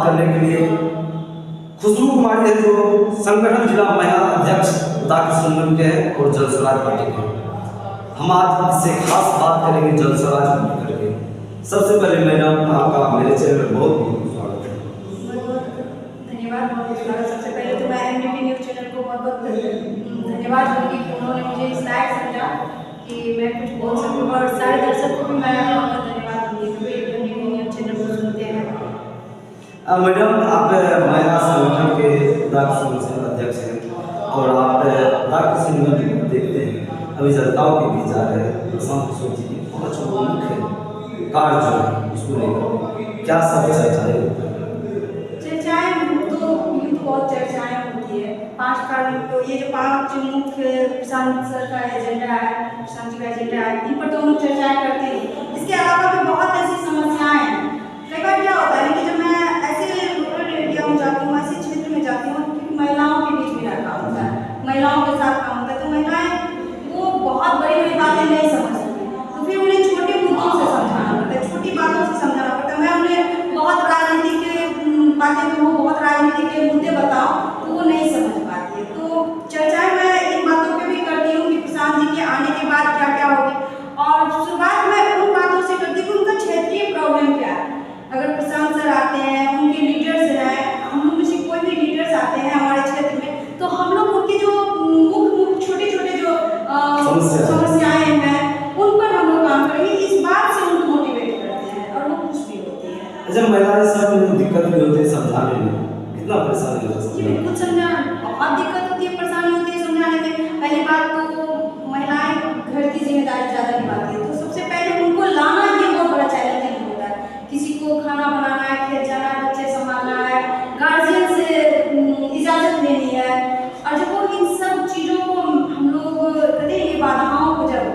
करने के लिए खुशबू कुमारी है, जो संगठन जिला महिला अध्यक्ष उदाहरण संगठन के हैं और जन स्वराज पार्टी के। हम आज इससे खास बात करेंगे जन स्वराज को करके। सबसे पहले मैडम आपका मेरे चैनल में बहुत बहुत स्वागत है। धन्यवाद, बहुत स्वागत। सबसे पहले तो मैं एमडीपी न्यूज़ चैनल को बहुत बहुत धन्यवाद दूंगी कि उन्होंने मुझे इस लायक समझा कि मैं कुछ बोल सकूँ, और सारे दर्शक को भी मैं बहुत धन्यवाद दूंगी क्योंकि एमडीपी न्यूज़ चैनल को सुनते हैं। मैडम आप महिला संगठन के उदाहरण अध्यक्ष हैं और आप उदाहरण संगठन को देखते हैं। अभी जनताओं के बीच जा रहे हैं प्रशांत किशोर जी की 5 मुख्य कार्य जो है उसको लेकर क्या सब चर्चाएं तो बहुत चर्चाएं होती है। 5 कार्य, तो ये जो 5 मुख्य प्रशांत सर का एजेंडा है, प्रशांत जी का एजेंडा है, इन पर तो हम लोग चर्चाएं करते हैं। इसके अलावा भी बहुत ऐसी समस्याएं हैं। कई बार क्या होता है कि जब मैं ऐसे रूरल एरिया में जाती हूँ, ऐसे क्षेत्र में जाती हूँ, क्योंकि महिलाओं के बीच मेरा काम होता है, महिलाओं के साथ काम होता है, तो महिलाएं वो बहुत बड़ी बड़ी बातें नहीं समझती, तो फिर उन्हें छोटे मुद्दों से समझाना पड़ता है, छोटी बातों से समझाना पड़ता है। मैं उन्हें बहुत राजनीति के बातें कहूँ, बहुत राजनीति के मुद्दे बताऊँ तो वो नहीं समझ पाती है। तो चर्चाएं मैं इन बातों पे भी करती हूँ कि प्रशांत जी के आने के बाद क्या क्या होगी, और शुरुआत में उन बातों से करती हूँ कि उनका क्षेत्रीय प्रॉब्लम क्या है। अगर प्रशांत सर आते हैं, उनके लीडर्स हैं, हम लोग में से कोई भी लीडर्स आते हैं हमारे क्षेत्र में, तो हम लोग उनकी जो मुख्य छोटे छोटे जो समस्याएं हैं उन पर हम लोग काम करेंगे। इस बात से उनको मोटिवेट करते हैं और वो खुश भी होती है। जब महिलाएं सब दिक्कत भी होती है समझाने में, कितना परेशानी होता है? बिल्कुल समझा, बहुत दिक्कत होती है, परेशानी होती है समझाने में। पहली बात तो महिलाएं घर की जिम्मेदारी ज़्यादा निभाती है, तो सबसे पहले उनको लाना ये बहुत बड़ा चैलेंजिंग होता है। किसी को खाना बनाना है, खेत जाना है, बच्चे संभालना है, गार्जियन से इजाज़त लेनी है, और जब वो इन सब चीज़ों को हम लोग कहते हैं, ये बाधाओं को जब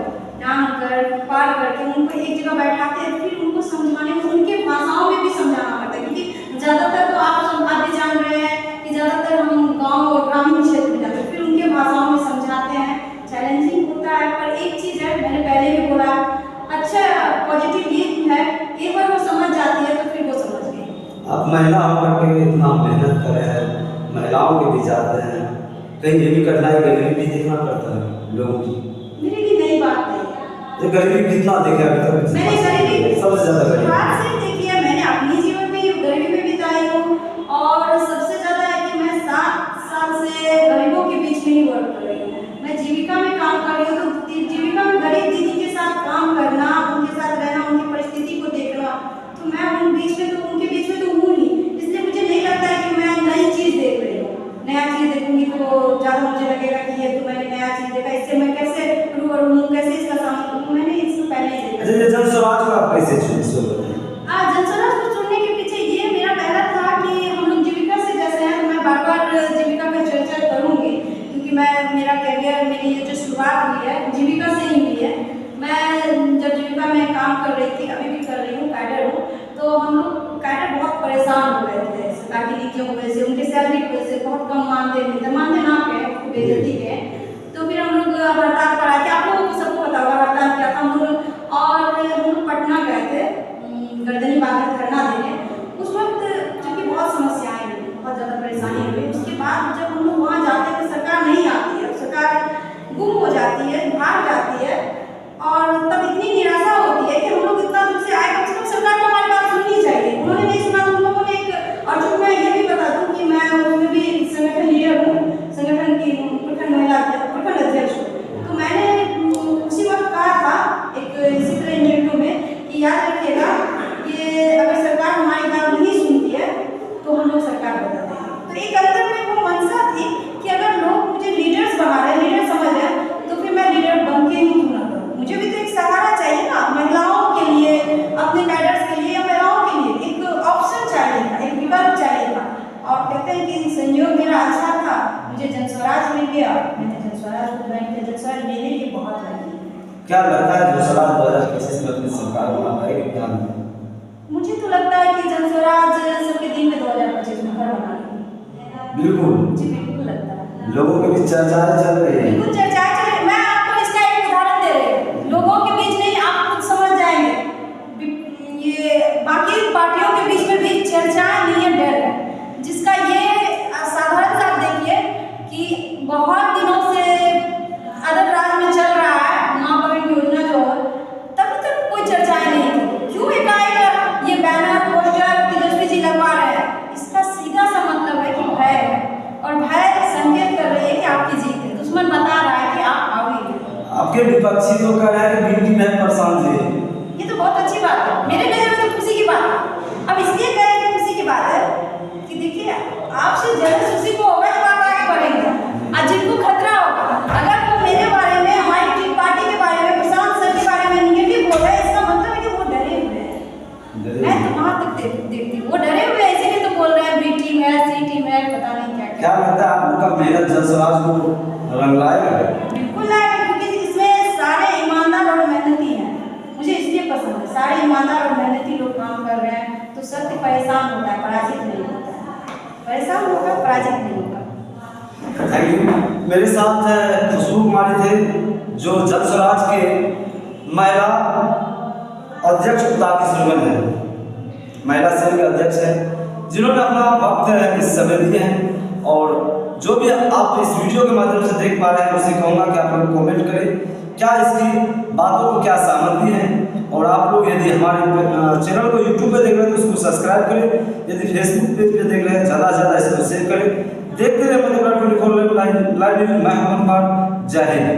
जान कर पार करके उनको एक जगह बैठाते हैं, फिर उनको समझाने में उनके भाषाओं में भी समझाना पड़ता है, क्योंकि ज़्यादातर तो आप भी जान रहे हैं कि ज़्यादातर हम गाँव और ग्रामीण क्षेत्र में जाते हैं, फिर उनके भाषाओं में समझाते हैं। चैलेंजिंग होता है, पर एक चीज़ है, मैंने पहले भी बोला, अच्छा पॉजिटिव ये है, एक बार वो समझ जाती है तो फिर वो समझ गई। आप महिला होकर के इतना मेहनत कर रहे हैं, महिलाओं के बीच जाते हैं, कहीं ये भी कठिनाई गरीबी भी देखना पड़ता है लोगों की। मेरे लिए नई बात नहीं, ये गरीबी कितना देखे अभी तक? मैंने गरीबी सबसे ज़्यादा गरीबी बात से देखी है, मैंने अपनी जीवन में गरीबी में बिताई हूँ, और सबसे ज़्यादा है कि मैं 7 साल से गरीबों के बीच में ही वर्क कर रही हूँ। मैं जीविका में काम कर रही हूँ, तो जीविका में गरीब दीदी के साथ काम करना, उनके साथ रहना, उनकी परिस्थिति को देखना, तो मैं उनके बीच में तो हूँ ही। इसलिए मुझे नहीं लगता है कि मैं नई चीज़ देख रही हूँ। नया चीज़ देखूंगी तो ज़्यादा मुझे लगेगा कि ये तो मैंने नया चीज़ देखा, इससे मैं कैसे रूबरू हूँ, कैसे इसका सामना करूँ, मैंने इससे पहले ही देखा। अच्छा, जन स्वराज को आप कैसे चुने? जन स्वराज को चुनने के पीछे ये मेरा पहला था कि हम लोग जीविका से जैसे हैं, तो मैं बार बार जीविका पर चर्चा करूँगी, क्योंकि मेरा करियर, मेरी ये जो शुरुआत हुई है जीविका से ही हुई है। मैं जब जीविका में काम कर रही थी, अभी भी कर रही हूँ, कैडर हूँ, तो हम लोग कैडर बहुत परेशान हो गए थे सरकार की नीतियों की वजह से, उनके सैलरी की वजह से बहुत कम मानते ना के बेइज्जती के। तो फिर हम लोग हड़ताल पर आए थे, आप लोगों को सबको पता होगा हड़ताल क्या था हम लोग, और हम लोग पटना गए थे गर्दनी बाग में धरना देने। उस वक्त क्योंकि बहुत समस्याएं हुई, बहुत ज़्यादा परेशानी हुई। उसके बाद जब हम लोग वहाँ जाते हैं तो सरकार नहीं आती है, सरकार गुम हो जाती है, भाग जाती है, और तब इतनी निराशा होती है कि हम लोग इतना दूर से आए, कम से कम सरकार को हमारी बात सुननी चाहिए। उन्होंने नहीं सुना, उन लोगों ने एक, और जो मैं ये भी बता दूँ कि मैं उसमें भी संगठन लीडर हूँ, संगठन की प्रखंड महिला प्रखंड अध्यक्ष हूँ। तो मैंने उसी वक्त कहा था एक इसी तरह इंटरव्यू में कि याद रखिएगा, ये अगर सरकार हमारी बात नहीं सुनती है तो हम लोग सरकार बदल देंगे। तो एक अंदर में वो मंशा थी कि अगर लोग मुझे लीडर्स बना रहे, लीडर समझ रहे हैं, तो फिर मैं लीडर बन के ही क्यों ना करूँ। मुझे भी तो एक सहारा चाहिए ना, महिलाओं के लिए, अपने कैडर्स के लिए या महिलाओं के लिए एक ऑप्शन चाहिए था, एक विकल्प चाहिए था। और कहते हैं कि संयोग मेरा अच्छा था, मुझे जन स्वराज मिल गया, मैंने जन स्वराज को ज्वाइन किया। जन स्वराज मेरे लिए बहुत लगी। क्या लगता है जन स्वराज 2025 में अपनी सरकार बना पाएगी क्या? मुझे तो लगता है कि जन स्वराज सबके दिन में 2025 में घर बना लेगी। बिल्कुल जी बिल्कुल लगता है। लोगों के बीच चर्चाएं चल रही है। बिल्कुल चर्चाएं चल रही है। मैं आपको इसका एक उदाहरण दे रही हूँ, लोगों के बीच नहीं, आप खुद समझ जाएंगे। ये बाकी पार्टियों के बीच में भी चर्चाएं नहीं है, डर है। आपके विपक्षी तो कह रहे हैं कि बीटी में परेशान थे। ये तो बहुत अच्छी बात है, मेरे नजर में तो खुशी की बात है। अब इसलिए कह रहे हैं खुशी की बात है कि देखिए आपसे जलस उसी को होगा जब आप आगे बढ़ेंगे, और जिनको खतरा होगा अगर वो मेरे बारे में, हमारी पार्टी के बारे में, प्रशांत सर के बारे में निगेटिव बोल रहे हैं, इसका मतलब है कि वो डरे हुए हैं। मैं तो वहाँ तक देखती हूँ वो डरे हुए हैं, इसीलिए तो बोल रहे हैं बी टीम है, सी टीम है, पता नहीं क्या क्या लगता है आप लोग का मेहनत जलसराज को रंग लाएगा? बिल्कुल लाएगा, क्योंकि इसमें सारे ईमानदार और मेहनती हैं, मुझे इसलिए पसंद है। सारे ईमानदार और मेहनती लोग काम कर रहे हैं तो सत्य परेशान होता है, पराजित नहीं होता है। परेशान होगा, पराजित नहीं होगा। Thank you. मेरे साथ खुशबू कुमारी थे जो जलसराज के महिला अध्यक्ष उदाकी सुरगन है, महिला सेल के अध्यक्ष हैं, जिन्होंने अपना वक्त इस समय दिए हैं। और जो भी आप इस वीडियो के माध्यम से देख पा रहे हैं उसे कहूँगा कि आप लोग कमेंट करें क्या इसकी बातों को क्या सहमति है। और आप लोग यदि हमारे चैनल को यूट्यूब पे देख रहे हैं तो उसको सब्सक्राइब करें, यदि फेसबुक पेज पे देख रहे हैं ज़्यादा से ज़्यादा इसको शेयर करें। देखते रहे मधुबन 24 लाइव। मैं हूं जय हिंद।